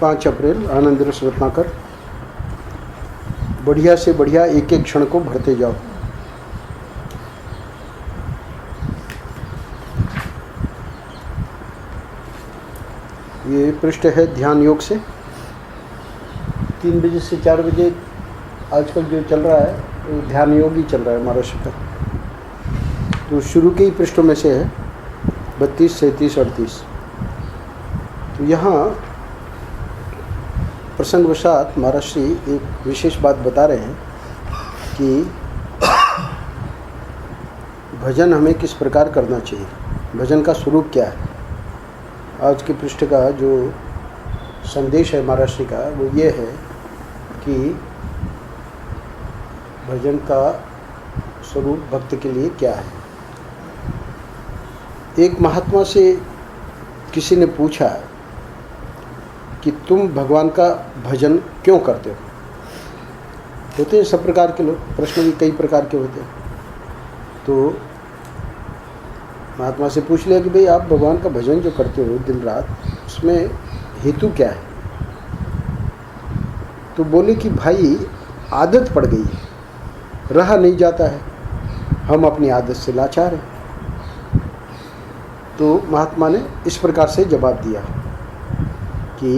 5 अप्रैल आनंद रस रत्नाकर। बढ़िया से बढ़िया एक एक क्षण को भरते जाओ। ये पृष्ठ है ध्यान योग से। 3 बजे से 4 बजे आजकल जो चल रहा है वो ध्यान योग ही चल रहा है महाराष्ट्र का। तो शुरू के ही पृष्ठों में से है 32, 37, 38। तो यहाँ प्रसंगवशात महाराष्ट्री एक विशेष बात बता रहे हैं कि भजन हमें किस प्रकार करना चाहिए, भजन का स्वरूप क्या है। आज के पृष्ठ का जो संदेश है महाराष्ट्री का वो ये है कि भजन का स्वरूप भक्त के लिए क्या है। एक महात्मा से किसी ने पूछा कि तुम भगवान का भजन क्यों करते हो। होते हैं सब प्रकार के लोग, प्रश्न भी कई प्रकार के होते हैं। तो महात्मा से पूछ लिया कि भाई आप भगवान का भजन जो करते हो दिन रात, उसमें हेतु क्या है। तो बोले कि भाई आदत पड़ गई है, रहा नहीं जाता है, हम अपनी आदत से लाचार हैं। तो महात्मा ने इस प्रकार से जवाब दिया कि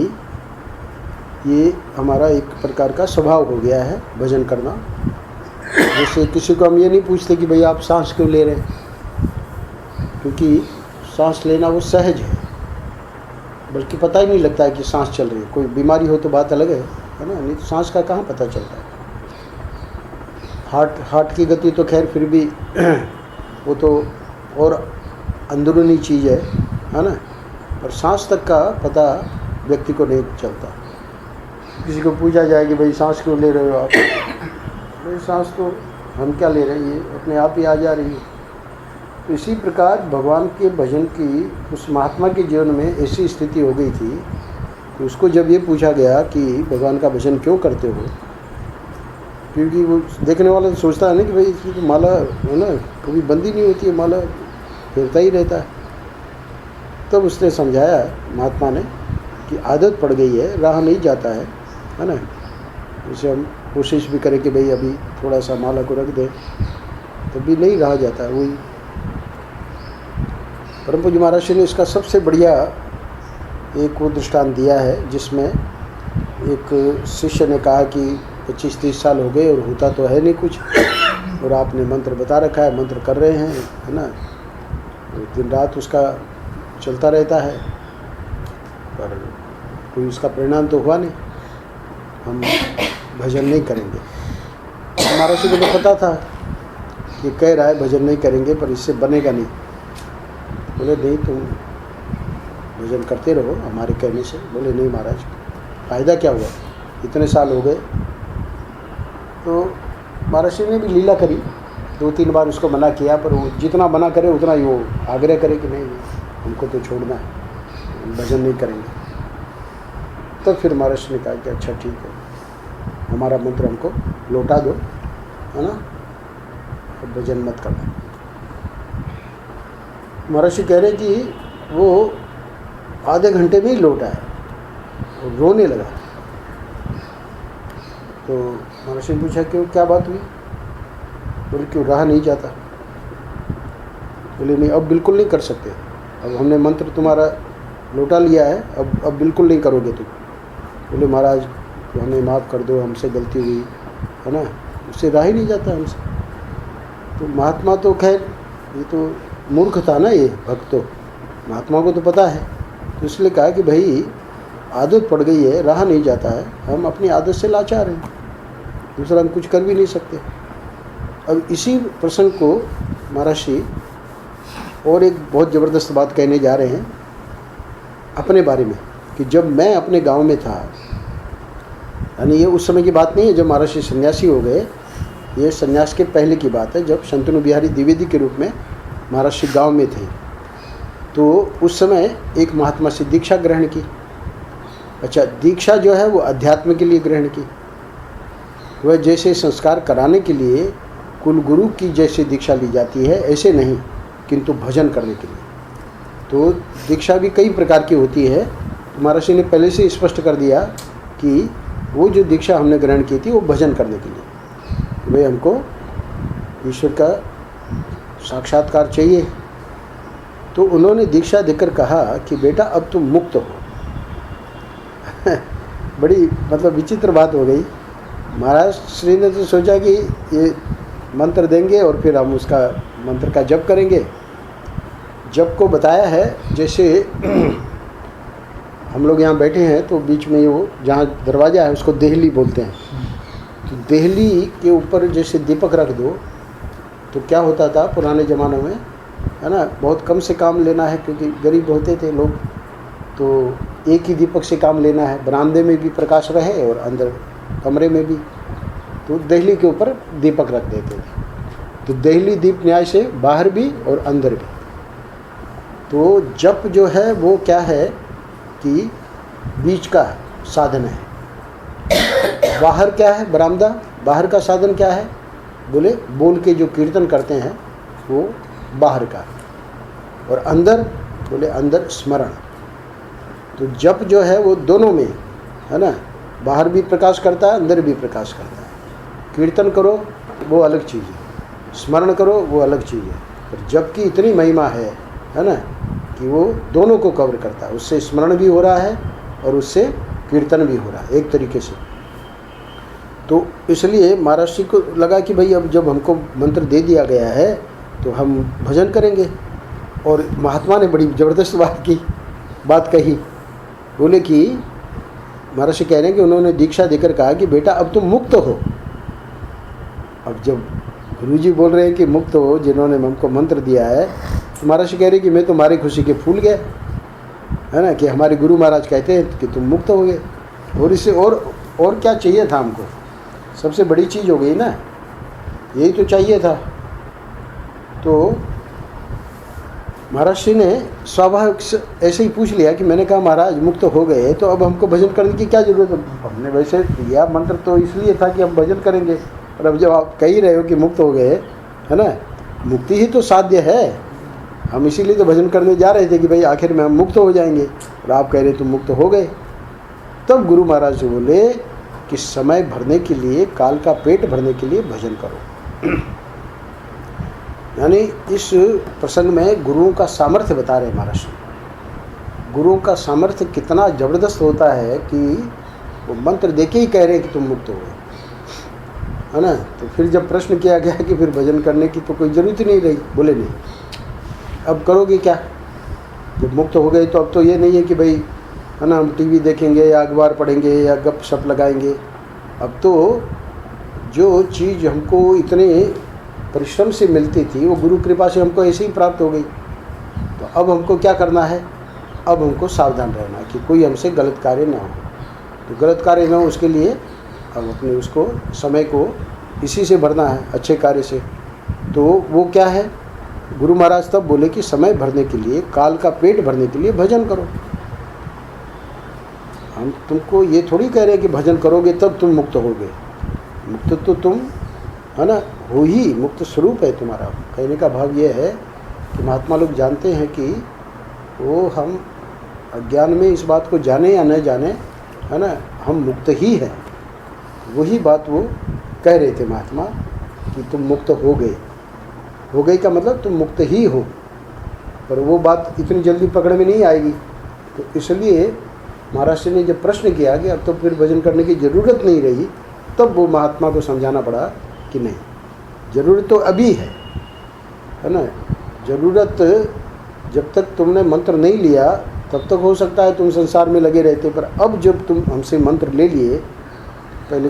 ये हमारा एक प्रकार का स्वभाव हो गया है भजन करना। जैसे किसी को हम ये नहीं पूछते कि भाई आप सांस क्यों ले रहे हैं, क्योंकि सांस लेना वो सहज है, बल्कि पता ही नहीं लगता है कि सांस चल रही है। कोई बीमारी हो तो बात अलग है ना, नहीं तो सांस का कहाँ पता चलता है। हार्ट की गति तो खैर फिर भी वो तो और अंदरूनी चीज़ है ना, पर सांस तक का पता व्यक्ति को नहीं चलता। किसी को पूछा जाए कि भाई सांस क्यों ले रहे हो आप, भाई सांस तो हम क्या ले रहे हैं, ये अपने आप ही आ जा रही है। तो इसी प्रकार भगवान के भजन की उस महात्मा के जीवन में ऐसी स्थिति हो गई थी कि उसको जब ये पूछा गया कि भगवान का भजन क्यों करते हो, क्योंकि वो देखने वाला तो सोचता है ना कि भाई इसकी तो माला है ना, कभी बंदी नहीं होती है, माला फिरता ही रहता है। तब उसने समझाया महात्मा ने कि आदत पड़ गई है, राह नहीं जाता है ना। जैसे हम कोशिश भी करें कि भाई अभी थोड़ा सा माला को रख दें, तो भी नहीं रहा जाता है। वही परम पूज्य महाराज ने इसका सबसे बढ़िया एक वो दृष्टांत दिया है, जिसमें एक शिष्य ने कहा कि 25-30 साल हो गए और होता तो है नहीं कुछ, और आपने मंत्र बता रखा है, मंत्र कर रहे हैं है ना, दिन रात उसका चलता रहता है, पर कोई उसका परिणाम तो हुआ नहीं, हम भजन नहीं करेंगे। महाराज को तो पता था कि कह रहा है भजन नहीं करेंगे, पर इससे बनेगा नहीं। बोले नहीं, तुम भजन करते रहो हमारे कहने से। बोले नहीं महाराज, फ़ायदा क्या हुआ, इतने साल हो गए। तो महाराज ने भी लीला करी, 2-3 बार उसको मना किया, पर वो जितना मना करे उतना ही वो आग्रह करे कि नहीं हमको तो छोड़ना है, हम भजन नहीं करेंगे। तब फिर महाराज ने कहा कि अच्छा ठीक है, हमारा मंत्र हमको लौटा दो, है ना, अब भजन मत करना। महाराज कह रहे कि वो आधे घंटे में ही लौटा है और रोने लगा। तो महाराज ने पूछा क्यों, क्या बात हुई। बोले क्यों रहा नहीं जाता। बोले नहीं अब बिल्कुल नहीं कर सकते, अब हमने मंत्र तुम्हारा लौटा लिया है, अब बिल्कुल नहीं करोगे तुम। बोले महाराज तो हमें माफ़ कर दो, हमसे गलती हुई है ना, उससे रहा ही नहीं जाता हमसे। तो महात्मा तो खैर ये तो मूर्ख था ना, ये भक्त तो महात्मा को तो पता है, तो इसलिए कहा कि भाई आदत पड़ गई है, रहा नहीं जाता है, हम अपनी आदत से लाचार हैं, दूसरा हम कुछ कर भी नहीं सकते। अब इसी प्रसंग को महाराज जी और एक बहुत ज़बरदस्त बात कहने जा रहे हैं अपने बारे में, कि जब मैं अपने गांव में था, यानी ये उस समय की बात नहीं है जब महाराज जी सन्यासी हो गए, ये सन्यास के पहले की बात है, जब शंतनु बिहारी द्विवेदी के रूप में महाराज जी गाँव में थे। तो उस समय एक महात्मा से दीक्षा ग्रहण की। अच्छा, दीक्षा जो है वो अध्यात्म के लिए ग्रहण की, वह जैसे संस्कार कराने के लिए कुल गुरु की जैसे दीक्षा ली जाती है ऐसे नहीं, किंतु भजन करने के लिए। तो दीक्षा भी कई प्रकार की होती है, तो महर्षि ने पहले से स्पष्ट कर दिया कि वो जो दीक्षा हमने ग्रहण की थी वो भजन करने के लिए, भाई हमको ईश्वर का साक्षात्कार चाहिए। तो उन्होंने दीक्षा देकर कहा कि बेटा अब तुम मुक्त हो। बड़ी मतलब विचित्र बात हो गई। महाराज श्री ने तो सोचा कि ये मंत्र देंगे और फिर हम उसका मंत्र का जप करेंगे। जप को बताया है, जैसे हम लोग यहाँ बैठे हैं तो बीच में वो जहाँ दरवाज़ा है उसको देहली बोलते हैं। तो देहली के ऊपर जैसे दीपक रख दो तो क्या होता था पुराने ज़माने में, है ना, बहुत कम से काम लेना है क्योंकि गरीब होते थे लोग, तो एक ही दीपक से काम लेना है, बरामदे में भी प्रकाश रहे और अंदर कमरे में भी। तो देहली के ऊपर दीपक रख देते थे। तो देहली दीप न्याय से बाहर भी और अंदर भी। तो जप जो है वो क्या है कि बीच का साधन है। बाहर क्या है? बरामदा। बाहर का साधन क्या है? बोले बोल के जो कीर्तन करते हैं वो बाहर का, और अंदर बोले अंदर स्मरण। तो जप जो है वो दोनों में, है ना, बाहर भी प्रकाश करता है, अंदर भी प्रकाश करता है। कीर्तन करो वो अलग चीज़ है, स्मरण करो वो अलग चीज़ है। पर जप की इतनी महिमा है ना, कि वो दोनों को कवर करता है। उससे स्मरण भी हो रहा है और उससे कीर्तन भी हो रहा है एक तरीके से। तो इसलिए महाराज जी को लगा कि भाई अब जब हमको मंत्र दे दिया गया है तो हम भजन करेंगे। और महात्मा ने बड़ी ज़बरदस्त बात कही। बोले कि महाराज जी कह रहे हैं कि उन्होंने दीक्षा देकर कहा कि बेटा अब तुम मुक्त हो। अब जब गुरुजी बोल रहे हैं कि मुक्त हो, जिन्होंने हमको मंत्र दिया है, तो महाराज कह रहे कि मैं तुम्हारी खुशी के फूल गए, है ना, कि हमारे गुरु महाराज कहते हैं कि तुम मुक्त हो गए। और इससे और क्या चाहिए था हमको? सबसे बड़ी चीज़ हो गई ना, यही तो चाहिए था। तो महाराज जी ने स्वाभाविक ऐसे ही पूछ लिया कि मैंने कहा महाराज मुक्त हो गए तो अब हमको भजन करने की क्या ज़रूरत है? हमने वैसे दिया मंत्र तो इसलिए था कि हम भजन करेंगे, और अब जब आप कह ही रहे हो कि मुक्त हो गए, है ना, मुक्ति ही तो साध्य है। हम इसीलिए तो भजन करने जा रहे थे कि भाई आखिर में हम मुक्त हो जाएंगे, और आप कह रहे तुम मुक्त हो गए। तब गुरु महाराज जी बोले कि समय भरने के लिए, काल का पेट भरने के लिए भजन करो। यानी इस प्रसंग में गुरुओं का सामर्थ्य बता रहे महाराज जी। गुरुओं का सामर्थ्य कितना ज़बरदस्त होता है कि वो मंत्र देके ही कह रहे हैं कि तुम मुक्त हो गए, है ना। तो फिर जब प्रश्न किया गया कि फिर भजन करने की तो कोई ज़रूरत ही नहीं रही, बोले नहीं, अब करोगे क्या? जब मुक्त हो गए तो अब तो ये नहीं है कि भाई, है ना, हम टीवी देखेंगे या अखबार पढ़ेंगे या गप शप लगाएंगे। अब तो जो चीज़ हमको इतने परिश्रम से मिलती थी वो गुरु कृपा से हमको ऐसे ही प्राप्त हो गई। तो अब हमको क्या करना है? अब हमको सावधान रहना कि कोई हमसे गलत कार्य ना हो। तो गलत कार्य ना हो उसके लिए अब अपने उसको समय को इसी से भरना है, अच्छे कार्य से। तो वो क्या है? गुरु महाराज तब बोले कि समय भरने के लिए, काल का पेट भरने के लिए भजन करो। हम तुमको ये थोड़ी कह रहे हैं कि भजन करोगे तब तुम मुक्त होगे। मुक्त तो तुम, है ना, हो ही, मुक्त स्वरूप है तुम्हारा। कहने का भाव ये है कि महात्मा लोग जानते हैं कि वो हम अज्ञान में इस बात को जाने या न जाने, है ना, हम मुक्त ही हैं। वही बात वो कह रहे थे महात्मा कि तुम मुक्त हो गए। हो गई का मतलब तुम मुक्त ही हो। पर वो बात इतनी जल्दी पकड़ में नहीं आएगी। तो इसलिए महाराज ने जब प्रश्न किया कि अब तो फिर भजन करने की ज़रूरत नहीं रही, तब वो महात्मा को समझाना पड़ा कि नहीं, ज़रूरत तो अभी है ना। ज़रूरत जब तक तुमने मंत्र नहीं लिया तब तक हो सकता है तुम संसार में लगे रहते, पर अब जब तुम हमसे मंत्र ले लिए, पहले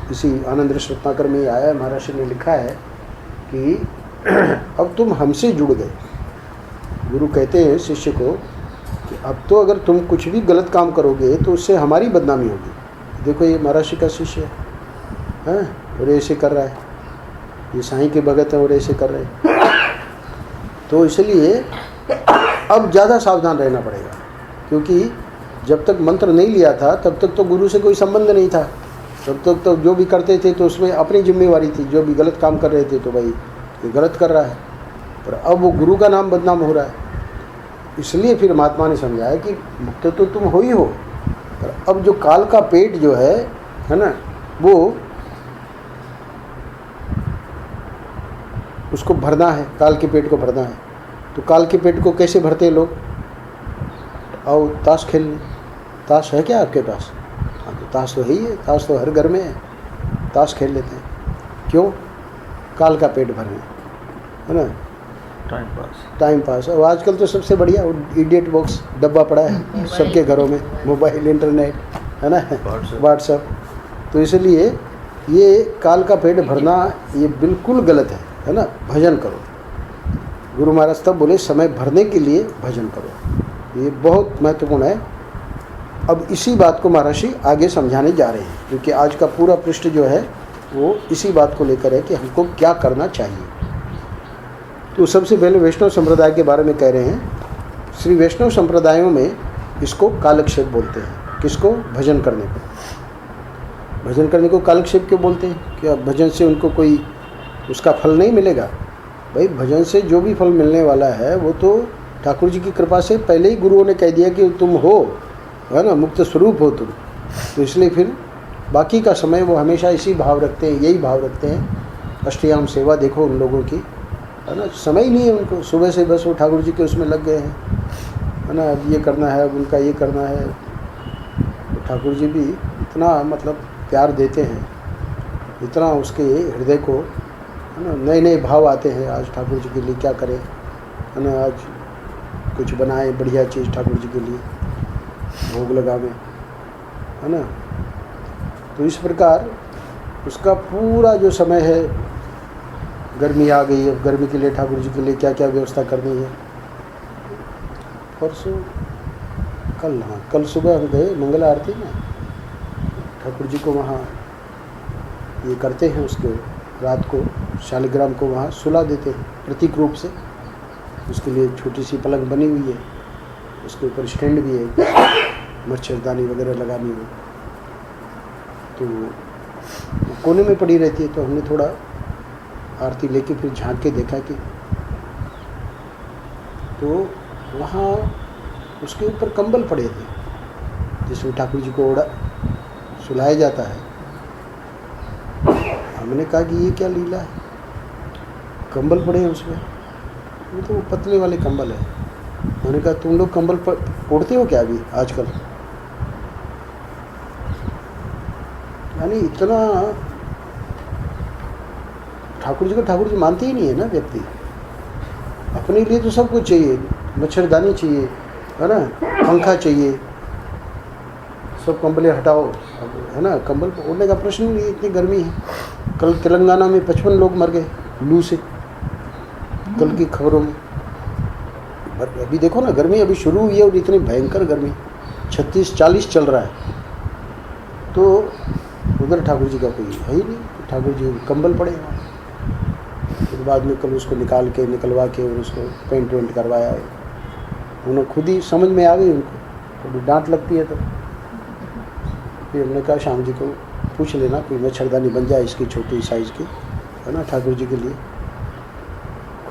किसी आनंद रत्नाकर में आया है, महाराज ने लिखा है कि अब तुम हमसे जुड़ गए। गुरु कहते हैं शिष्य को कि अब तो अगर तुम कुछ भी गलत काम करोगे तो उससे हमारी बदनामी होगी। देखो ये महाराज का शिष्य है, और ऐसे कर रहा है, ये साईं के भगत हैं और ऐसे कर रहे हैं। तो इसलिए अब ज़्यादा सावधान रहना पड़ेगा, क्योंकि जब तक मंत्र नहीं लिया था तब तक तो गुरु से कोई संबंध नहीं था। तब तक तो जो भी करते थे तो उसमें अपनी जिम्मेवारी थी। जो भी गलत काम कर रहे थे तो भाई ये गलत कर रहा है, पर अब वो गुरु का नाम बदनाम हो रहा है। इसलिए फिर महात्मा ने समझाया कि मुक्त तो तुम हो ही हो, पर अब जो काल का पेट जो है ना, वो उसको भरना है, काल के पेट को भरना है। तो काल के पेट को कैसे भरते हैं लोग? आओ ताश खेलने। ताश है क्या आपके पास? हाँ, तो ताश तो है ही है, ताश तो हर घर में है, ताश खेल लेते हैं। क्यों? काल का पेट भरने, है ना, टाइम पास। और आजकल तो सबसे बढ़िया इडियट बॉक्स डब्बा पड़ा है सबके घरों में, मोबाइल, इंटरनेट, है ना, व्हाट्सएप। तो इसलिए ये काल का पेट भरना ये बिल्कुल गलत है ना। भजन करो। गुरु महाराज तब बोले समय भरने के लिए भजन करो, ये बहुत महत्वपूर्ण है। अब इसी बात को महर्षि आगे समझाने जा रहे हैं, क्योंकि आज का पूरा पृष्ठ जो है वो इसी बात को लेकर है कि हमको क्या करना चाहिए। तो सबसे पहले वैष्णव संप्रदाय के बारे में कह रहे हैं। श्री वैष्णव संप्रदायों में इसको कालक्षेप बोलते हैं। किसको? भजन करने को। भजन करने को कालक्षेप क्यों बोलते हैं? क्या भजन से उनको कोई उसका फल नहीं मिलेगा? भाई भजन से जो भी फल मिलने वाला है वो तो ठाकुर जी की कृपा से पहले ही गुरुओं ने कह दिया कि तुम हो, है ना, मुक्त स्वरूप हो तुम। तो इसलिए फिर बाकी का समय वो हमेशा इसी भाव रखते हैं, यही भाव रखते हैं। अष्टयाम सेवा देखो उन लोगों की, है ना, समय ही नहीं है उनको। सुबह से बस वो ठाकुर जी के उसमें लग गए हैं, है ना, अब ये करना है, अब उनका ये करना है। तो ठाकुर जी भी इतना मतलब प्यार देते हैं, इतना उसके हृदय को, है ना, नए नए भाव आते हैं। आज ठाकुर जी के लिए क्या करें, है ना, आज कुछ बनाए बढ़िया चीज़ ठाकुर जी के लिए, भोग लगावे, है ना। तो इस प्रकार उसका पूरा जो समय है, गर्मी आ गई, अब गर्मी के लिए ठाकुर जी के लिए क्या क्या व्यवस्था करनी है। परसों कल, हाँ कल सुबह हम गए मंगल आरती में, ठाकुर जी को वहाँ ये करते हैं, उसके रात को शालिग्राम को वहाँ सुला देते हैं प्रतीक रूप से। उसके लिए छोटी सी पलंग बनी हुई है, उसके ऊपर स्टैंड भी है, मच्छरदानी वगैरह लगानी हो तो कोने में पड़ी रहती है। तो हमने थोड़ा आरती लेके फिर झांक के देखा कि तो वहाँ उसके ऊपर कंबल पड़े थे जिसमें ठाकुर जी को ओढ़ा सुलाया जाता है। हमने कहा कि ये क्या लीला है, कंबल पड़े हैं उसमें। वो तो पतले वाले कंबल है। मैंने कहा तुम लोग कंबल ओढ़ते हो क्या अभी आजकल? यानी इतना ठाकुर जी मानते ही नहीं है ना व्यक्ति। अपने लिए तो सब कुछ चाहिए, मच्छरदानी चाहिए, है ना, पंखा चाहिए, सब कंबलें हटाओ, है ना, कंबल ओढ़ने का प्रश्न नहीं, इतनी गर्मी है। कल तेलंगाना में 55 लोग मर गए लू से, कल की खबरों में। अभी देखो ना, गर्मी अभी शुरू हुई है और इतनी भयंकर गर्मी 36-40 चल रहा है। तो उधर ठाकुर जी का कोई है ही नहीं, ठाकुर जी कंबल पड़े हैं। फिर बाद में कल उसको निकलवा के और उसको पेंट वेंट करवाया। उन्होंने खुद ही समझ में आ गई उनको, थोड़ी डांट लगती है। तो फिर हमने कहा शाम जी को पूछ लेना कोई मच्छरदानी बन जाए इसकी छोटी साइज़ की, है ना, ठाकुर जी के लिए।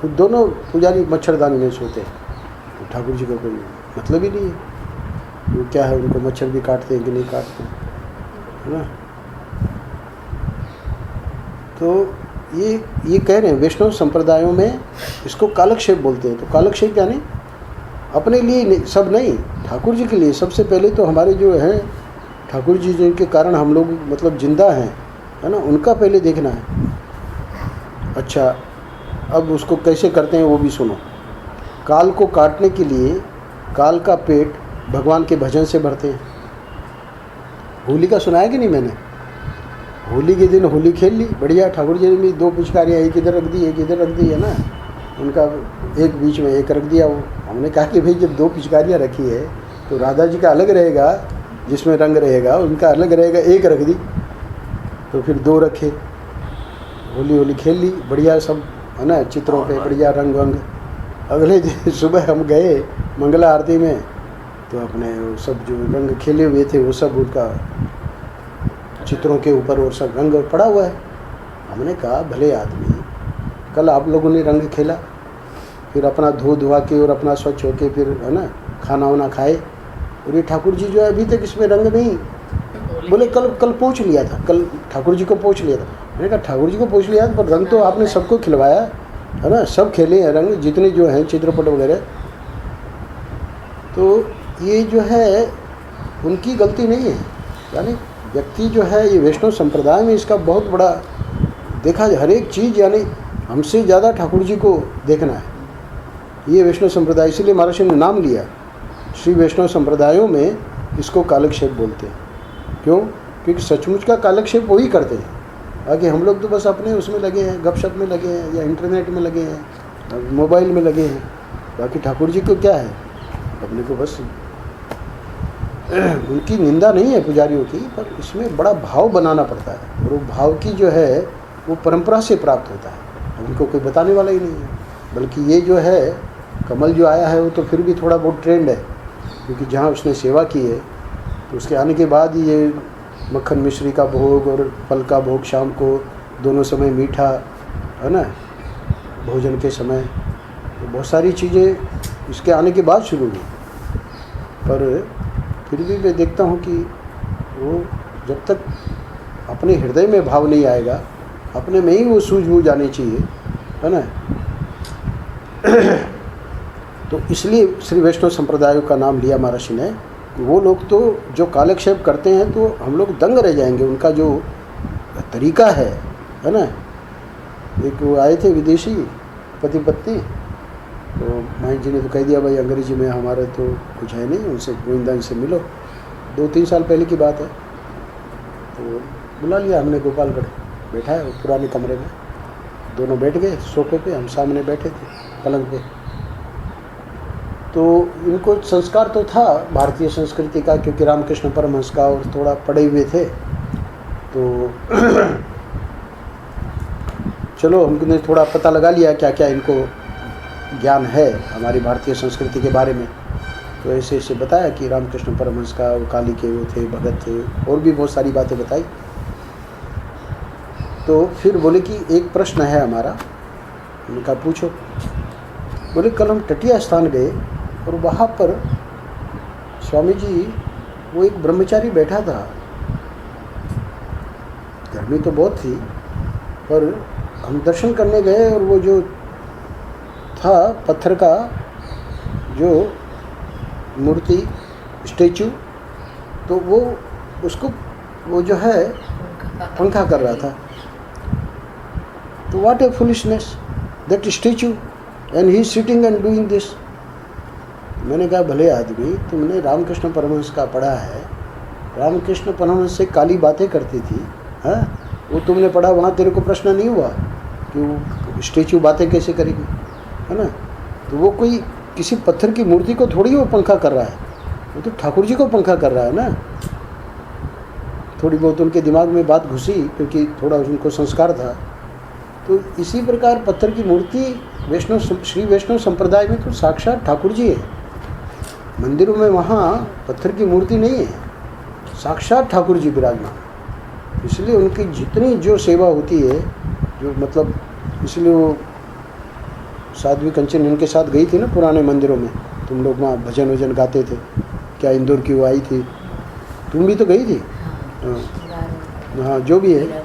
खुद दोनों पुजारी मच्छरदानी में सोते हैं, तो ठाकुर जी का कोई मतलब ही नहीं है। वो क्या है, उनको मच्छर भी काटते हैं कि नहीं काटते, है ना। तो ये कह रहे हैं वैष्णव संप्रदायों में इसको कालक्षेप बोलते हैं। तो कालक्षेप यानी अपने लिए सब नहीं, ठाकुर जी के लिए। सबसे पहले तो हमारे जो हैं ठाकुर जी जिनके कारण हम लोग मतलब जिंदा हैं, है ना, उनका पहले देखना है। अच्छा, अब उसको कैसे करते हैं वो भी सुनो। काल को काटने के लिए काल का पेट भगवान के भजन से भरते हैं। होली का सुनाया कि नहीं मैंने? होली के दिन होली खेल ली बढ़िया, ठाकुर जी ने भी 2 पिचकारियाँ, एक इधर रख दी एक इधर रख दी, है ना, उनका एक बीच में एक रख दिया। वो हमने कहा कि भाई जब 2 पिचकारियाँ रखी है तो राधा जी का अलग रहेगा जिसमें रंग रहेगा, उनका अलग रहेगा, एक रख दी। तो फिर 2 रखे, होली खेल ली बढ़िया सब, है ना, चित्रों पे बढ़िया रंग वंग। अगले दिन सुबह हम गए मंगला आरती में, तो अपने वो सब जो रंग खेले हुए थे वो सब उनका चित्रों के ऊपर और सब रंग पड़ा हुआ है। हमने कहा भले आदमी, कल आप लोगों ने रंग खेला, फिर अपना धो धुआ के और अपना स्वच्छ होके फिर है ना खाना वाना खाए। और ये ठाकुर जी जो है अभी तक इसमें रंग नहीं। बोले कल पोंछ लिया था, कल ठाकुर जी को पोंछ लिया था। मैंने कहा ठाकुर जी को पोंछ लिया था, पर रंग तो आपने सबको खिलवाया है ना, सब खेले हैं रंग जितने जो हैं चित्रपट वगैरह। तो ये जो है उनकी गलती नहीं है। यानी व्यक्ति जो है ये वैष्णव संप्रदाय में इसका बहुत बड़ा देखा हर एक चीज़, यानी हमसे ज़्यादा ठाकुर जी को देखना है ये वैष्णव संप्रदाय। इसीलिए महाराज ने नाम लिया श्री वैष्णव संप्रदायों में इसको कालक्षेप बोलते हैं। क्यों? क्योंकि सचमुच का कालक्षेप वही करते हैं। आगे हम लोग तो बस अपने उसमें लगे हैं, गपशप में लगे हैं, या इंटरनेट में लगे हैं, मोबाइल में लगे हैं। बाकी ठाकुर जी को क्या है, अपने को बस उनकी निंदा नहीं है पुजारियों की, पर इसमें बड़ा भाव बनाना पड़ता है। और वो भाव की जो है वो परंपरा से प्राप्त होता है, उनको कोई बताने वाला ही नहीं है। बल्कि ये जो है कमल जो आया है वो तो फिर भी थोड़ा बहुत ट्रेंड है, क्योंकि जहाँ उसने सेवा की है तो उसके आने के बाद ही ये मक्खन मिश्री का भोग और फल का भोग शाम को दोनों समय मीठा है ना, भोजन के समय, तो बहुत सारी चीज़ें इसके आने के बाद शुरू हुई। पर फिर भी मैं देखता हूँ कि वो जब तक अपने हृदय में भाव नहीं आएगा, अपने में ही वो सूझबूझ आनी चाहिए, है ना। तो इसलिए श्री वैष्णव संप्रदायों का नाम लिया महर्षि ने। वो लोग तो जो कालक्षेप करते हैं तो हम लोग दंग रह जाएंगे, उनका जो तरीका है ना। एक वो आए थे विदेशी पति पत्नी, तो माई जी ने तो कह दिया भाई अंग्रेजी में हमारे तो कुछ है नहीं, उनसे गोविंदा से मिलो। 2-3 साल पहले की बात है। तो बुला लिया हमने गोपालगढ़, बैठा है पुराने कमरे में, दोनों बैठ गए सोफे पे, हम सामने बैठे थे पलंग पे। तो इनको संस्कार तो था भारतीय संस्कृति का, क्योंकि रामकृष्ण परमहंस का और थोड़ा पढ़े हुए थे। तो चलो हमने थोड़ा पता लगा लिया क्या क्या इनको ज्ञान है हमारी भारतीय संस्कृति के बारे में। तो ऐसे ऐसे बताया कि रामकृष्ण परमहंस का वो काली के वो थे, भगत थे, और भी बहुत सारी बातें बताई। तो फिर बोले कि एक प्रश्न है हमारा। उनका पूछो। बोले कल हम टटिया स्थान गए और वहाँ पर स्वामी जी वो एक ब्रह्मचारी बैठा था। गर्मी तो बहुत थी, पर हम दर्शन करने गए और वो जो था पत्थर का जो मूर्ति स्टैचू, तो वो उसको वो जो है पंखा कर रहा था। तो what A foolishness that statue and he is sitting and doing this. मैंने कहा भले आदमी, तुमने रामकृष्ण परमहंस का पढ़ा है, रामकृष्ण परमहंस से काली बातें करती थी, हाँ वो तुमने पढ़ा, वहाँ तेरे को प्रश्न नहीं हुआ कि वो स्टैचू बातें कैसे करेगी, है ना। तो वो कोई किसी पत्थर की मूर्ति को थोड़ी वो पंखा कर रहा है, वो तो ठाकुर जी को पंखा कर रहा है ना। थोड़ी बहुत उनके दिमाग में बात घुसी, क्योंकि थोड़ा उनको संस्कार था। तो इसी प्रकार पत्थर की मूर्ति वैष्णव श्री वैष्णव संप्रदाय में तो साक्षात ठाकुर जी है। मंदिरों में वहाँ पत्थर की मूर्ति नहीं है, साक्षात ठाकुर जी विराजमान। इसलिए उनकी जितनी जो सेवा होती है, जो मतलब, इसलिए वो साध्वी कंचन उनके साथ गई थी ना पुराने मंदिरों में, तुम लोग वहाँ भजन वजन गाते थे। क्या इंदौर की वो आई थी, तुम भी तो गई थी। हाँ जो भी है,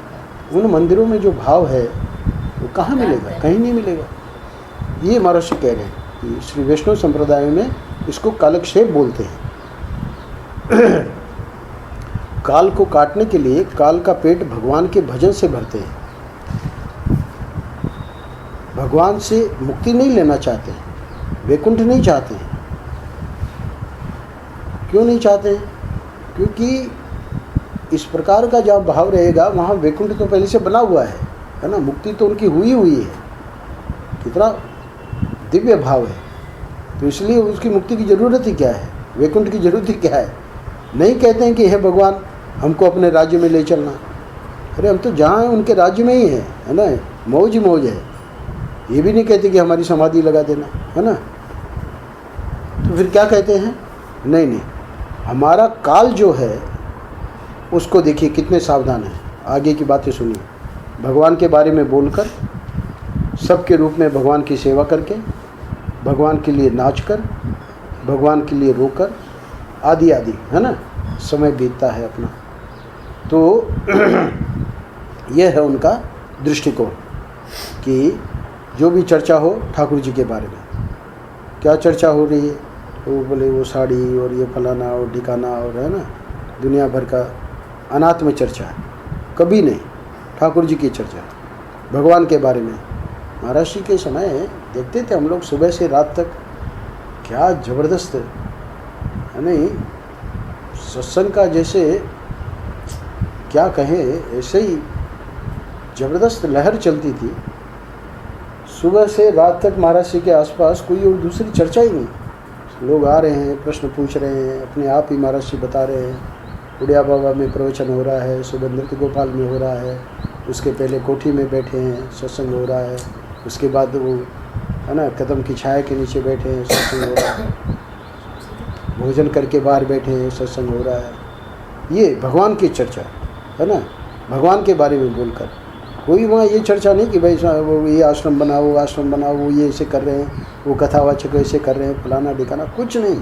उन मंदिरों में जो भाव है वो कहाँ मिलेगा, कहीं नहीं मिलेगा। ये महर्षि कह रहे हैं कि श्री वैष्णव संप्रदाय में इसको कालक्षेप बोलते हैं। काल को काटने के लिए काल का पेट भगवान के भजन से भरते हैं। भगवान से मुक्ति नहीं लेना चाहते हैं, वैकुंठ नहीं चाहते हैं। क्यों नहीं चाहते हैं? क्योंकि इस प्रकार का जहाँ भाव रहेगा वहाँ वैकुंठ तो पहले से बना हुआ है ना। मुक्ति तो उनकी हुई है, कितना दिव्य भाव है। तो इसलिए उसकी मुक्ति की ज़रूरत ही क्या है, वैकुंठ की ज़रूरत ही क्या है। नहीं कहते हैं कि हे भगवान हमको अपने राज्य में ले चलना। अरे हम तो जहाँ हैं उनके राज्य में ही है ना, मौज ही मौज है। ये भी नहीं कहते कि हमारी समाधि लगा देना, है ना। तो फिर क्या कहते हैं, नहीं नहीं, हमारा काल जो है उसको देखिए कितने सावधान है। आगे की बातें सुनिए। भगवान के बारे में बोलकर, सबके रूप में भगवान की सेवा करके, भगवान के लिए नाचकर, भगवान के लिए रोकर, आदि आदि, है ना, समय बीतता है अपना। तो यह है उनका दृष्टिकोण कि जो भी चर्चा हो ठाकुर जी के बारे में। क्या चर्चा हो रही है? वो बोले वो साड़ी और ये फलाना और ठिकाना और, है ना, दुनिया भर का अनात्म चर्चा है। कभी नहीं, ठाकुर जी की चर्चा, भगवान के बारे में। महाराज जी के समय देखते थे हम लोग सुबह से रात तक, क्या ज़बरदस्त, है नहीं, सत्संग का जैसे क्या कहें, ऐसे ही ज़बरदस्त लहर चलती थी। सुबह से रात तक महाराज जी के आसपास कोई और दूसरी चर्चा ही नहीं। लोग आ रहे हैं, प्रश्न पूछ रहे हैं, अपने आप ही महाराज जी बता रहे हैं। उड़िया बाबा में प्रवचन हो रहा है, सुबह नृत्य गोपाल में हो रहा है, उसके पहले कोठी में बैठे हैं, सत्संग हो रहा है, उसके बाद वो, है ना, कदम की छाया के नीचे बैठे हैं, सत्संग हो रहा है, भोजन करके बाहर बैठे हैं, सत्संग हो रहा है। ये भगवान की चर्चा है ना, भगवान के बारे में बोलकर। कोई वहाँ ये चर्चा नहीं कि भाई वो ये आश्रम बनाओ, वो आश्रम बनाओ, वो ये ऐसे कर रहे हैं, वो कथावाचक ऐसे कर रहे हैं, फलाना ढिकाना, कुछ नहीं।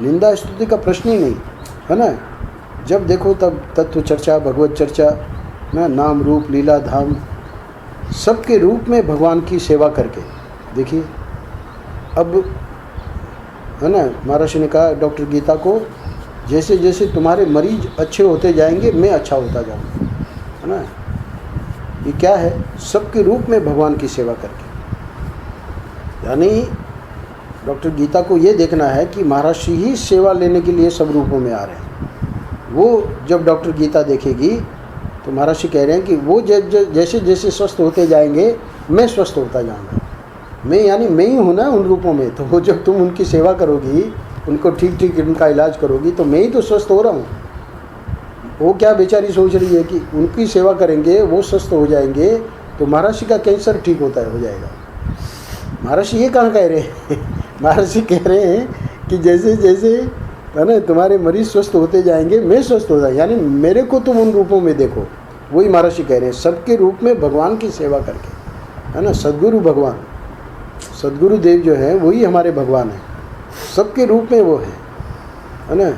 निंदा स्तुति का प्रश्न ही नहीं, है ना। जब देखो तब तत्व चर्चा, भगवत चर्चा, ना, नाम रूप लीला धाम सबके रूप में भगवान की सेवा करके। देखिए अब, है ना, महाराज ने कहा डॉक्टर गीता को, जैसे जैसे तुम्हारे मरीज अच्छे होते जाएंगे मैं अच्छा होता जाऊँगा, है ना। ये क्या है? सबके रूप में भगवान की सेवा करके। यानी डॉक्टर गीता को ये देखना है कि महाराज ही सेवा लेने के लिए सब रूपों में आ रहे हैं। वो जब डॉक्टर गीता देखेगी तो महाराज कह रहे हैं कि वो जैसे जैसे स्वस्थ होते जाएंगे मैं स्वस्थ होता जाऊंगा। मैं यानी मैं ही हूँ ना उन रूपों में। तो वो जब तुम उनकी सेवा करोगी, उनको ठीक ठीक उनका इलाज करोगी, तो मैं ही तो स्वस्थ हो रहा हूँ। वो क्या बेचारी सोच रही है कि उनकी सेवा करेंगे वो स्वस्थ हो जाएंगे तो महाराज का कैंसर ठीक होता है, हो जाएगा। महाराज ये कहाँ कह रहे हैं? महाराज कह रहे हैं कि जैसे जैसे, है ना, तुम्हारे मरीज स्वस्थ होते जाएंगे मैं स्वस्थ हो जाए, यानी मेरे को तुम उन रूपों में देखो। वही महाराज कह रहे हैं, सबके रूप में भगवान की सेवा करके, है ना। सद्गुरु भगवान, सद्गुरु देव जो है वही हमारे भगवान हैं, सबके रूप में वो है ना,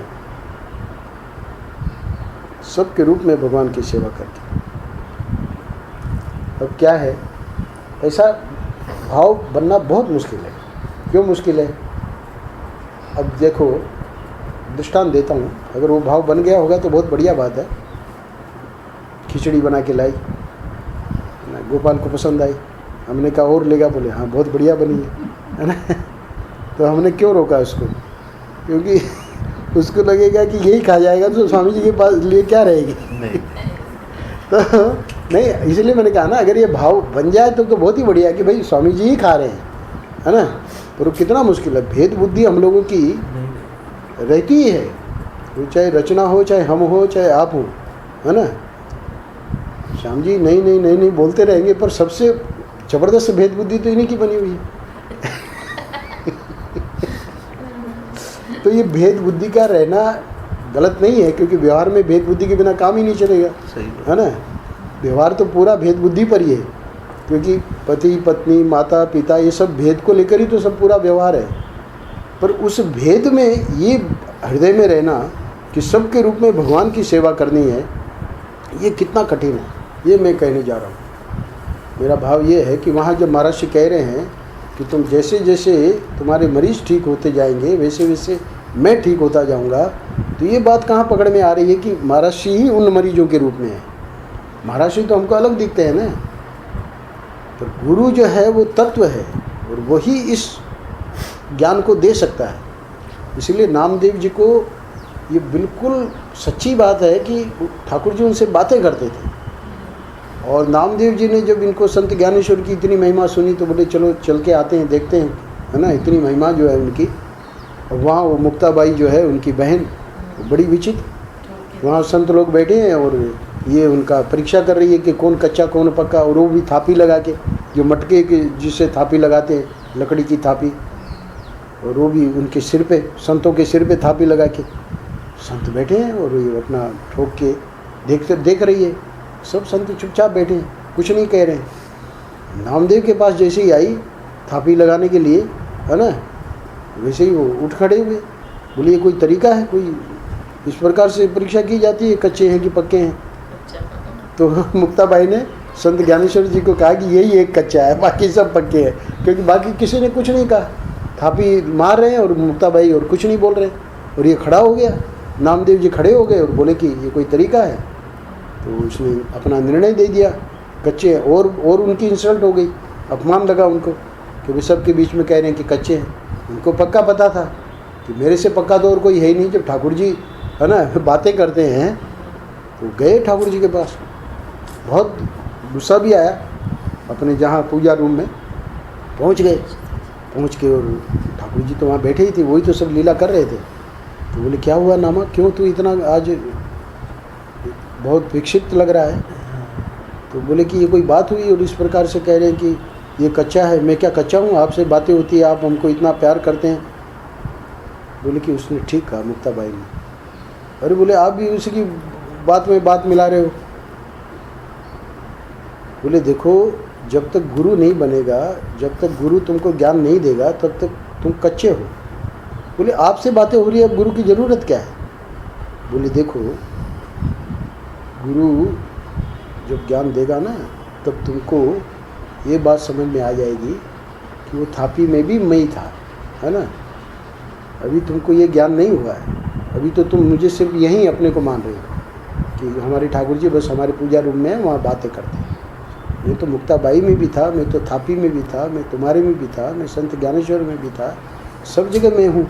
सबके रूप में भगवान की सेवा करके। अब क्या है, ऐसा भाव बनना बहुत मुश्किल है। क्यों मुश्किल है? अब देखो दृष्टांत देता हूँ। अगर वो भाव बन गया होगा तो बहुत बढ़िया बात है। खिचड़ी बना के लाई, गोपाल को पसंद आई, हमने कहा और लेगा, बोले हाँ बहुत बढ़िया बनी है ना। तो हमने क्यों रोका उसको? क्योंकि उसको लगेगा कि यही खा जाएगा तो स्वामी जी के पास लिए क्या रहेगी। नहीं तो नहीं, इसलिए मैंने कहा ना, अगर ये भाव बन जाए तो बहुत ही बढ़िया कि भाई स्वामी जी ही खा रहे हैं, है ना। पर कितना मुश्किल है, भेद बुद्धि हम लोगों की रहती ही है। वो चाहे रचना हो, चाहे हम हो, चाहे आप हो, है ना। श्याम जी नहीं नहीं नहीं नहीं बोलते रहेंगे, पर सबसे ज़बरदस्त भेद बुद्धि तो इन्हीं की बनी हुई है। तो ये भेद बुद्धि का रहना गलत नहीं है, क्योंकि व्यवहार में भेद बुद्धि के बिना काम ही नहीं चलेगा, है ना। व्यवहार तो पूरा भेद बुद्धि पर ही है, क्योंकि पति पत्नी माता पिता ये सब भेद को लेकर ही तो सब पूरा व्यवहार है। पर उस भेद में ये हृदय में रहना कि सबके रूप में भगवान की सेवा करनी है, ये कितना कठिन है, ये मैं कहने जा रहा हूँ। मेरा भाव ये है कि वहाँ जब महाराज जी कह रहे हैं कि तुम जैसे जैसे तुम्हारे मरीज ठीक होते जाएंगे वैसे वैसे मैं ठीक होता जाऊंगा, तो ये बात कहाँ पकड़ में आ रही है कि महाराज जी ही उन मरीजों के रूप में है। महाराज जी तो हमको अलग दिखते हैं ना, पर गुरु जो है वो तत्व है और वही इस ज्ञान को दे सकता है। इसलिए नामदेव जी को ये बिल्कुल सच्ची बात है कि ठाकुर जी उनसे बातें करते थे, और नामदेव जी ने जब इनको संत ज्ञानेश्वर की इतनी महिमा सुनी तो बोले चलो चल के आते हैं, देखते हैं, है ना। इतनी महिमा जो है उनकी। और वहाँ वो मुक्ताबाई जो है उनकी बहन, वो बड़ी विचित्र, वहाँ संत लोग बैठे हैं और ये उनका परीक्षा कर रही है कि कौन कच्चा कौन पक्का, और वो भी थापी लगा के, जो मटके के जिससे थापी लगाते हैं, लकड़ी की थापी, और वो भी उनके सिर पे, संतों के सिर पे थापी लगा के संत बैठे हैं और ये अपना ठोक के देख रही है। सब संत चुपचाप बैठे हैं, कुछ नहीं कह रहे हैं। नामदेव के पास जैसे ही आई थापी लगाने के लिए है ना, वैसे ही वो उठ खड़े हुए। बोले ये कोई तरीका है, कोई इस प्रकार से परीक्षा की जाती है, कच्चे हैं कि पक्के हैं? तो मुक्ताबाई ने संत ज्ञानेश्वर जी को कहा कि यही एक कच्चा है, बाकी सब पक्के हैं, क्योंकि बाकी किसी ने कुछ नहीं कहा। थापी मार रहे हैं और मुक्ताबाई और कुछ नहीं बोल रहे, और ये खड़ा हो गया। नामदेव जी खड़े हो गए और बोले कि ये कोई तरीका है? तो उसने अपना निर्णय दे दिया, कच्चे हैं। और उनकी इंसल्ट हो गई, अपमान लगा उनको कि वे सबके बीच में कह रहे हैं कि कच्चे हैं। उनको पक्का पता था कि मेरे से पक्का तो और कोई है ही नहीं। जब ठाकुर जी है ना बातें करते हैं तो गए ठाकुर जी के पास, बहुत गुस्सा भी आया। अपने जहाँ पूजा रूम में पहुँच गए, पहुँच के और ठाकुर जी तो वहाँ बैठे ही थे, वही तो सब लीला कर रहे थे। तो बोले क्या हुआ नामा, क्यों तू इतना आज बहुत विक्षिप्त लग रहा है? तो बोले कि ये कोई बात हुई और इस प्रकार से कह रहे हैं कि ये कच्चा है। मैं क्या कच्चा हूँ? आपसे बातें होती है, आप हमको इतना प्यार करते हैं। बोले कि उसने ठीक कहा मुक्ताबाई ने। अरे बोले आप भी उसी की बात में बात मिला रहे हो। बोले देखो, जब तक गुरु नहीं बनेगा, जब तक गुरु तुमको ज्ञान नहीं देगा, तब तक तुम कच्चे हो। बोले आपसे बातें हो रही है, अब गुरु की ज़रूरत क्या है? बोले देखो, गुरु जब ज्ञान देगा ना, तब तुमको ये बात समझ में आ जाएगी कि वो थापी में भी मैं ही था, है ना। अभी तुमको ये ज्ञान नहीं हुआ है, अभी तो तुम मुझे सिर्फ यहीं अपने को मान रहे हो कि हमारे ठाकुर जी बस हमारे पूजा रूम में है, वहाँ बातें करते हैं। मैं तो मुक्ताबाई में भी था, मैं तो थापी में भी था, मैं तुम्हारे में भी था, मैं संत ज्ञानेश्वर में भी था, सब जगह मैं हूँ।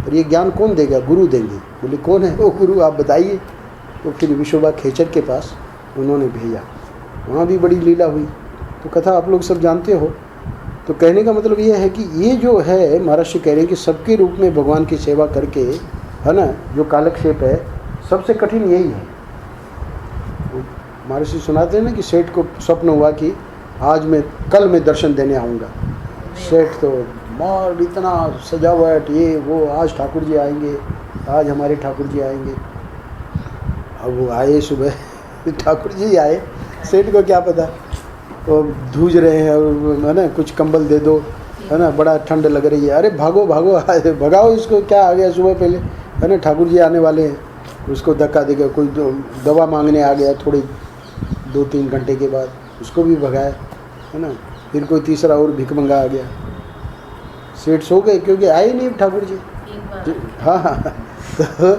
और ये ज्ञान कौन देगा? गुरु देंगे। बोले कौन है वो गुरु, आप बताइए। तो फिर विशोबा खेचर के पास उन्होंने भेजा, वहाँ भी बड़ी लीला हुई। तो कथा आप लोग सब जानते हो। तो कहने का मतलब ये है कि ये जो है महर्षि कह रहे हैं कि सबके रूप में भगवान की सेवा करके, है ना, जो कालक्षेप है, सबसे कठिन यही है। महर्षि सुनाते हैं ना कि सेठ को स्वप्न हुआ कि आज मैं कल मैं दर्शन देने आऊँगा। सेठ तो मार इतना सजावट, ये वो, आज ठाकुर जी आएंगे, आज हमारे ठाकुर जी आएंगे। अब वो आए सुबह ठाकुर जी आए, सेठ को क्या पता, वो धूज रहे हैं, है ना, कुछ कंबल दे दो, है ना, बड़ा ठंड लग रही है। अरे भागो भागो, भगाओ इसको, क्या आ गया सुबह पहले, है ना, ठाकुर जी आने वाले हैं। उसको धक्का देगा, कोई दवा मांगने आ गया थोड़ी 2-3 घंटे के बाद, उसको भी भगाया, है ना। फिर कोई तीसरा और भिख मंगा आ गया। सेठ सो गए क्योंकि आए नहीं ठाकुर जी। हाँ तो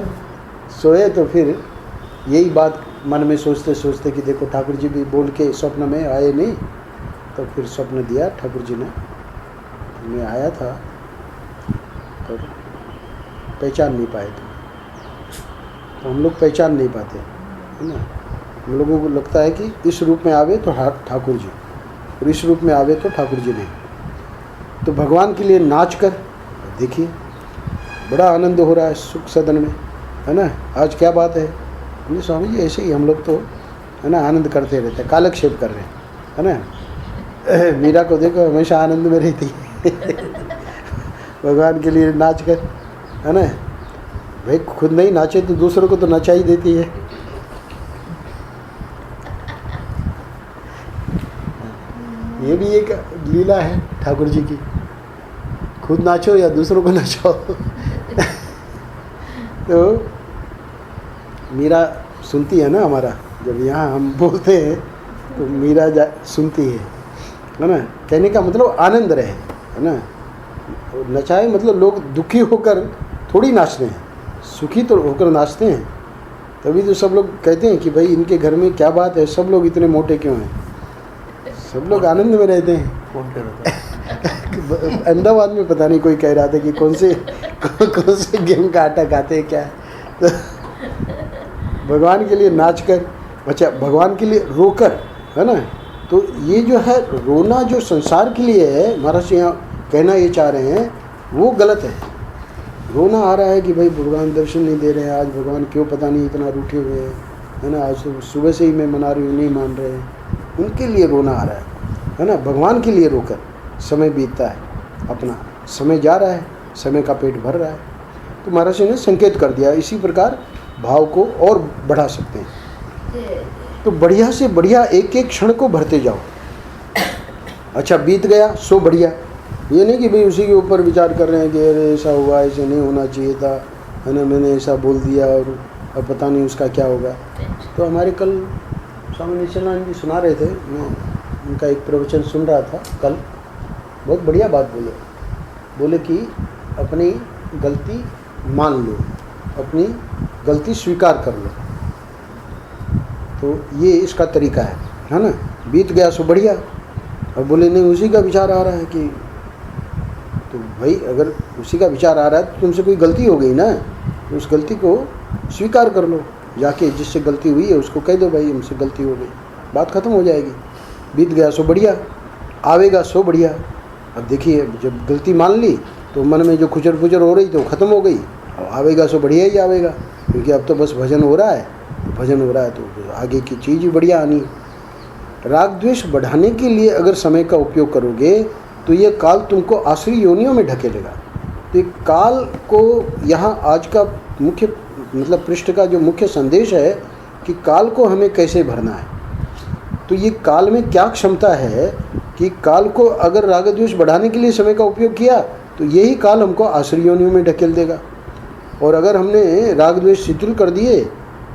सोए। तो फिर यही बात मन में सोचते सोचते कि देखो ठाकुर जी भी बोल के स्वप्न में आए नहीं। तो फिर स्वप्न दिया ठाकुर जी ने, मैं आया था पर पहचान नहीं पाए थे। तो हम लोग पहचान नहीं पाते, है ना। हम लोगों को लगता है कि इस रूप में आवे तो ठाकुर जी, और इस रूप में आवे तो ठाकुर जी नहीं। तो भगवान के लिए नाच कर देखिए, बड़ा आनंद हो रहा है सुख सदन में, है ना। आज क्या बात है? बोले स्वामी जी ऐसे ही हम लोग तो, है ना, आनंद करते रहते हैं, कालक्षेप कर रहे हैं, है ना। मीरा को देखो हमेशा आनंद में रहती है भगवान के लिए नाच कर, है ना। भाई खुद नहीं नाचे तो दूसरों को तो नचा ही देती है। ये भी एक लीला है ठाकुर जी की, खुद नाचो या दूसरों को नचाओ तो मीरा सुनती है ना हमारा, जब यहाँ हम बोलते हैं तो मीरा सुनती है ना। कहने का मतलब आनंद रहे, है ना। नचाए मतलब लोग दुखी होकर थोड़ी नाचते हैं, सुखी तो होकर नाचते हैं। तभी तो सब लोग कहते हैं कि भाई इनके घर में क्या बात है, सब लोग इतने मोटे क्यों हैं, सब लोग आनंद में रहते हैं। अहमदाबाद में पता नहीं कोई कह रहा था कि कौन से गेहूं का आटा खाते हैं क्या। तो भगवान के लिए नाच कर, अच्छा भगवान के लिए रोकर, है ना। तो ये जो है रोना जो संसार के लिए है, महाराज यहाँ कहना ये चाह रहे हैं, वो गलत है। रोना आ रहा है कि भाई भगवान दर्शन नहीं दे रहे हैं, आज भगवान क्यों पता नहीं इतना रूठे हुए हैं, है ना। आज तो सुबह से ही मैं मना रही हूँ, नहीं मान रहे हैं, उनके लिए रोना आ रहा है ना। भगवान के लिए रोकर समय बीतता है, अपना समय जा रहा है, समय का पेट भर रहा है। तो महाराज ने संकेत कर दिया, इसी प्रकार भाव को और बढ़ा सकते हैं। तो बढ़िया से बढ़िया एक एक क्षण को भरते जाओ। अच्छा बीत गया सो बढ़िया, ये नहीं कि भाई उसी के ऊपर विचार कर रहे हैं कि अरे ऐसा हुआ, ऐसे नहीं होना चाहिए था, है ना, मैंने ऐसा बोल दिया और अब पता नहीं उसका क्या होगा। तो हमारे कल स्वामी नित्यानंद जी सुना रहे थे, मैं उनका एक प्रवचन सुन रहा था कल, बहुत बढ़िया बात बोले कि अपनी गलती मान लो, अपनी गलती स्वीकार कर लो। तो ये इसका तरीका है ना। बीत गया सो बढ़िया। अब बोले नहीं उसी का विचार आ रहा है कि, तो भाई अगर उसी का विचार आ रहा है तो तुमसे कोई गलती हो गई ना, तो उस गलती को स्वीकार कर लो, जाके जिससे गलती हुई है उसको कह दो भाई हमसे गलती हो गई, बात खत्म हो जाएगी। बीत गया सो बढ़िया, आवेगा सो बढ़िया। अब देखिए जब गलती मान ली तो मन में जो खुचर पुचर हो रही तो खत्म हो गई, अब आवेगा सो बढ़िया ही आवेगा, क्योंकि अब तो बस भजन हो रहा है, तो भजन हो रहा है तो आगे की चीज़ ही बढ़िया आनी। राग द्वेष बढ़ाने के लिए अगर समय का उपयोग करोगे तो ये काल तुमको आसुरी योनियों में ढकेलेगा। तो एक काल को यहाँ आज का मुख्य मतलब पृष्ठ का जो मुख्य संदेश है कि काल को हमें कैसे भरना है। तो ये काल में क्या क्षमता है कि काल को अगर राग द्वेष बढ़ाने के लिए समय का उपयोग किया तो यही काल हमको आसुरी योनियों में ढकेल देगा। और अगर हमने राग द्वेष शिथिल कर दिए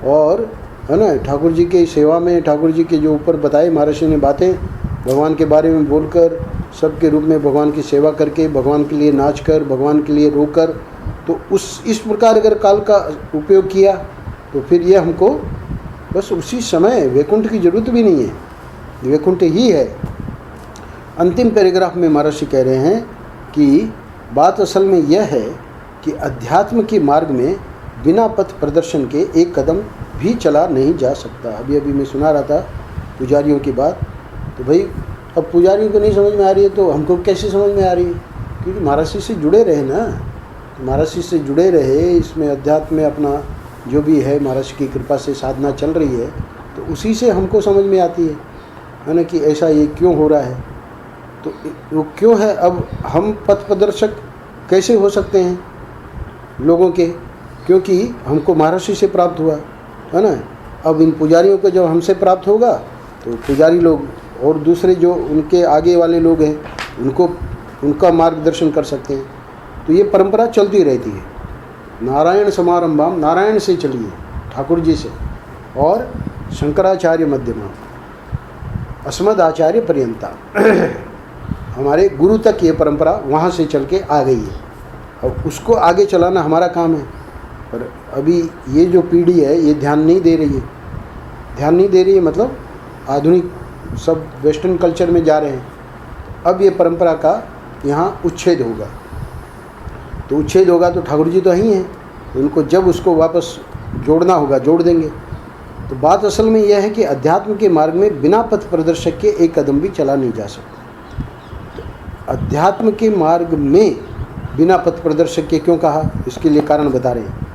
और है ना ठाकुर जी के सेवा में, ठाकुर जी के जो ऊपर बताए महर्षि ने बातें, भगवान के बारे में बोलकर, सबके रूप में भगवान की सेवा करके, भगवान के लिए नाच कर, भगवान के लिए रोकर, तो इस प्रकार अगर काल का उपयोग किया तो फिर ये हमको बस उसी समय वैकुंठ की जरूरत भी नहीं है, वैकुंठ ही है। अंतिम पैराग्राफ में महर्षि कह रहे हैं कि बात असल में यह है कि अध्यात्म के मार्ग में बिना पथ प्रदर्शन के एक कदम भी चला नहीं जा सकता। अभी मैं सुना रहा था पुजारियों की बात, तो भाई अब पुजारियों को नहीं समझ में आ रही है तो हमको कैसे समझ में आ रही है, क्योंकि महर्षि से जुड़े रहे ना, महर्षि से जुड़े रहे, इसमें अध्यात्म में अपना जो भी है महर्षि की कृपा से साधना चल रही है, तो उसी से हमको समझ में आती है ना कि ऐसा ये क्यों हो रहा है। तो वो क्यों है, अब हम पथ प्रदर्शक कैसे हो सकते हैं लोगों के, क्योंकि हमको महर्षि से प्राप्त हुआ है ना। अब इन पुजारियों को जब हमसे प्राप्त होगा तो पुजारी लोग और दूसरे जो उनके आगे वाले लोग हैं उनको उनका मार्गदर्शन कर सकते हैं। तो ये परंपरा चलती रहती है, नारायण समारंभम, नारायण से चली है, ठाकुर जी से, और शंकराचार्य मध्यमा, अस्मद आचार्य पर्यंता, हमारे गुरु तक ये परंपरा वहाँ से चल के आ गई है। अब उसको आगे चलाना हमारा काम है, पर अभी ये जो पीढ़ी है ये ध्यान नहीं दे रही है, ध्यान नहीं दे रही है मतलब आधुनिक सब वेस्टर्न कल्चर में जा रहे हैं। अब ये परंपरा का यहाँ उच्छेद होगा, तो उच्छेद होगा तो ठाकुर जी तो ही हैं, उनको जब उसको वापस जोड़ना होगा जोड़ देंगे। तो बात असल में यह है कि अध्यात्म के मार्ग में बिना पथ प्रदर्शक के एक कदम भी चला नहीं जा सकता। तो अध्यात्म के मार्ग में बिना पथ प्रदर्शक के क्यों कहा, इसके लिए कारण बता रहे हैं।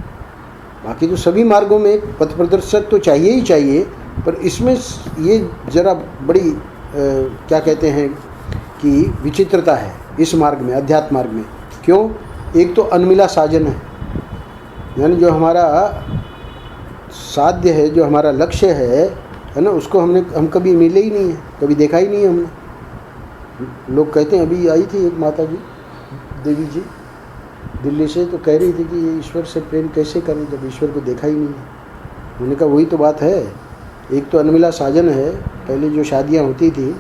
बाकी तो सभी मार्गों में पथ प्रदर्शक तो चाहिए ही चाहिए, पर इसमें ये ज़रा बड़ी क्या कहते हैं कि विचित्रता है इस मार्ग में, अध्यात्म मार्ग में। क्यों? एक तो अनमिला साजन है, यानी जो हमारा साध्य है, जो हमारा लक्ष्य है ना, उसको हम कभी मिले ही नहीं है, कभी देखा ही नहीं है हमने। लोग कहते हैं, अभी आई थी एक माता जी देवी जी दिल्ली से, तो कह रही थी कि ये ईश्वर से प्रेम कैसे करें जब ईश्वर को देखा ही नहीं है। उन्होंने कहा वही तो बात है, एक तो अनमिला साजन है। पहले जो शादियां होती थी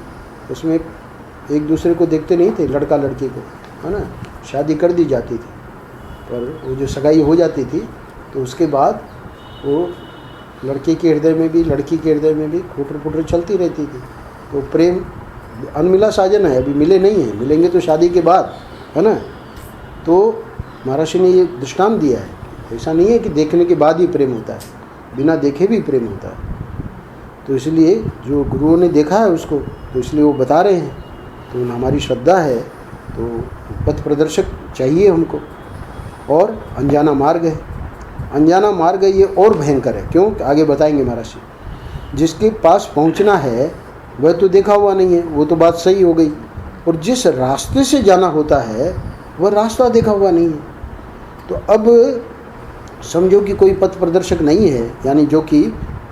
उसमें एक दूसरे को देखते नहीं थे, लड़का लड़की को, है ना, शादी कर दी जाती थी, पर वो जो सगाई हो जाती थी तो उसके बाद वो लड़के के हृदय में भी लड़की के हृदय में भी खुटर पुटर चलती रहती थी। तो प्रेम अनमिला साजन है, अभी मिले नहीं हैं, मिलेंगे तो शादी के बाद, है ना। तो महर्षि ने ये दृष्टांत दिया है, ऐसा नहीं है कि देखने के बाद ही प्रेम होता है, बिना देखे भी प्रेम होता है। तो इसलिए जो गुरुओं ने देखा है उसको, तो इसलिए वो बता रहे हैं। तो हमारी श्रद्धा है, तो पथ प्रदर्शक चाहिए हमको। और अनजाना मार्ग है, अनजाना मार्ग है, ये और भयंकर है। क्यों? आगे बताएंगे महर्षि। जिसके पास पहुंचना है वह तो देखा हुआ नहीं है, वो तो बात सही हो गई, और जिस रास्ते से जाना होता है वह रास्ता देखा हुआ नहीं है। तो अब समझो कि कोई पथ प्रदर्शक नहीं है, यानी जो कि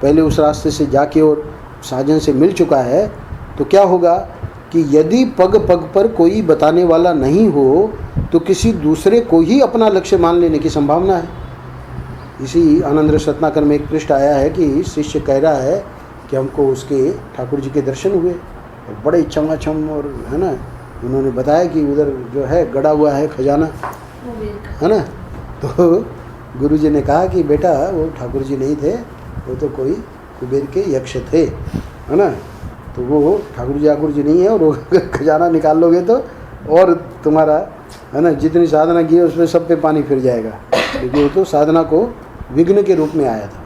पहले उस रास्ते से जाके और साजन से मिल चुका है, तो क्या होगा कि यदि पग पग पर कोई बताने वाला नहीं हो तो किसी दूसरे को ही अपना लक्ष्य मान लेने की संभावना है। इसी आनंद रस रत्नाकर में एक पृष्ठ आया है कि शिष्य कह रहा है कि हमको उसके ठाकुर जी के दर्शन हुए और बड़े चमाचम, और है ना, उन्होंने बताया कि उधर जो है गड़ा हुआ है खजाना, है ना। तो गुरु जी ने कहा कि बेटा वो ठाकुर जी नहीं थे, वो तो कोई कुबेर के यक्ष थे, है ना। तो वो ठाकुर जी नहीं है, और वो खजाना निकाल लोगे तो और तुम्हारा, है ना, जितनी साधना की है उसमें सब पे पानी फिर जाएगा, क्योंकि वो तो साधना को विघ्न के रूप में आया था।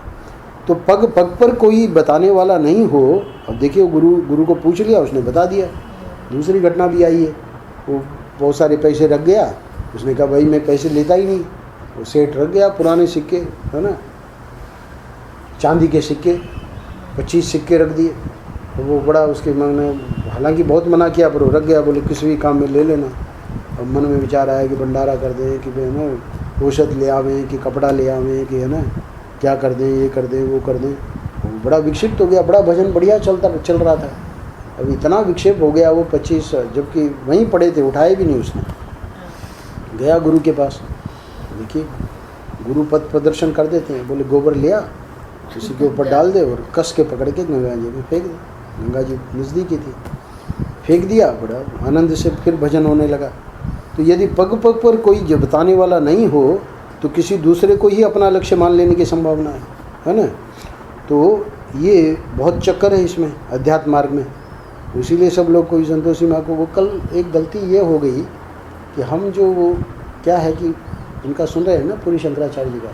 तो पग पग पर कोई बताने वाला नहीं हो। अब देखिए गुरु को पूछ लिया, उसने बता दिया। दूसरी घटना भी आई है, वो बहुत सारे पैसे रख गया, उसने कहा भाई मैं पैसे लेता ही नहीं। वो सेठ रख गया पुराने सिक्के, है ना, चांदी के सिक्के 25 सिक्के रख दिए। तो वो बड़ा उसके मन में, हालांकि बहुत मना किया, पर वो रख गया, बोले किसी भी काम में ले लेना। अब मन में विचार आया कि भंडारा कर दें, कि है ना औषध ले आवें, कि कपड़ा ले आवें, कि है ना क्या कर दें, ये कर दें, वो कर दें। वो बड़ा विक्षिप्त हो गया, बड़ा भजन बढ़िया चल रहा था। अब इतना विक्षेप हो गया वो 25, जबकि वहीं पड़े थे, उठाए भी नहीं उसने। गया गुरु के पास, देखिए गुरु पद प्रदर्शन कर देते हैं, बोले गोबर लिया, किसी के ऊपर डाल दे और कस के पकड़ के गंगा जी में फेंक दे। गंगा जी नज़दीकी थी, फेंक दिया, बड़ा आनंद से फिर भजन होने लगा। तो यदि पग पग पर कोई जो बताने वाला नहीं हो तो किसी दूसरे को ही अपना लक्ष्य मान लेने की संभावना है ना। तो ये बहुत चक्कर है इसमें अध्यात्म मार्ग में। इसीलिए सब लोग कोई संतोषी माँ को, वो कल एक गलती ये हो गई कि हम जो वो क्या है कि इनका सुन रहे हैं ना पूरी शंकराचार्य जी का,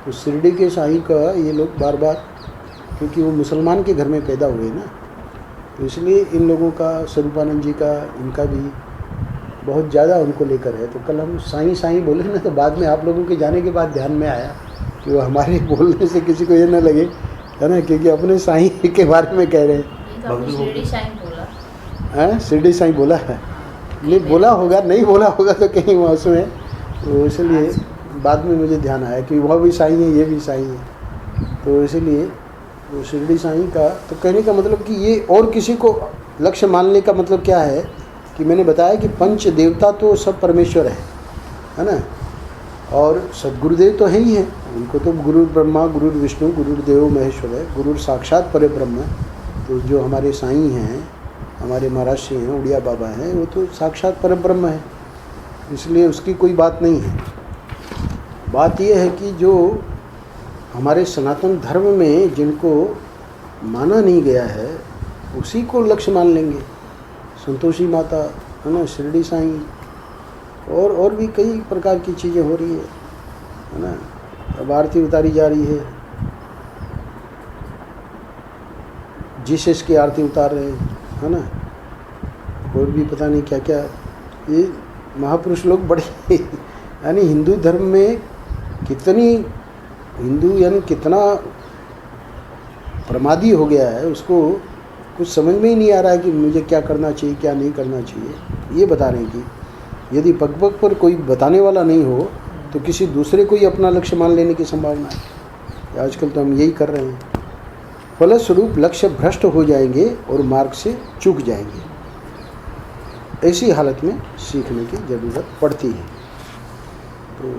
तो शिरडी के साईं का ये लोग बार बार, क्योंकि वो मुसलमान के घर में पैदा हुए ना, तो इसलिए इन लोगों का, स्वरूपानंद जी का, इनका भी बहुत ज़्यादा उनको लेकर है। तो कल हम साईं साईं बोले ना, तो बाद में आप लोगों के जाने के बाद ध्यान में आया कि वो हमारे बोलने से किसी को ये न लगे, है ना, क्योंकि अपने साईं के बारे में कह रहे हैं। शिरडी साईं बोला है, शिरडी साईं बोला है, नहीं बोला होगा, नहीं बोला होगा तो कहीं वहाँ उसमें, तो इसलिए बाद में मुझे ध्यान आया कि वह भी साईं है, ये भी साईं है। तो इसलिए वो शिरडी साईं का, तो कहने का मतलब कि ये और किसी को लक्ष्य मानने का मतलब क्या है कि मैंने बताया कि पंच देवता तो सब परमेश्वर है ना, और सदगुरुदेव तो है ही हैं, उनको तो गुरु ब्रह्मा, गुरु विष्णु, गुरुदेव महेश्वर है, गुरु साक्षात परे ब्रह्म। तो जो हमारे साईं हैं, हमारे महाराज श्री हैं, उड़िया बाबा हैं, वो तो साक्षात पर ब्रह्म है, इसलिए उसकी कोई बात नहीं है। बात ये है कि जो हमारे सनातन धर्म में जिनको माना नहीं गया है उसी को लक्ष्य मान लेंगे। संतोषी माता, है ना, शिरडी साईं, और भी कई प्रकार की चीज़ें हो रही है ना। अब आरती उतारी जा रही है, जीसस की आरती उतार रहे हैं, है ना, और भी पता नहीं क्या क्या। ये महापुरुष लोग बड़े यानी हिंदू धर्म में कितना प्रमादी हो गया है, उसको कुछ समझ में ही नहीं आ रहा है कि मुझे क्या करना चाहिए, क्या नहीं करना चाहिए। ये बता रहे हैं कि यदि पग पग पर कोई बताने वाला नहीं हो तो किसी दूसरे को ही अपना लक्ष्य मान लेने की संभावना है। आजकल तो हम यही कर रहे हैं। फलस्वरूप लक्ष्य भ्रष्ट हो जाएंगे और मार्ग से चूक जाएंगे। ऐसी हालत में सीखने की ज़रूरत पड़ती है। तो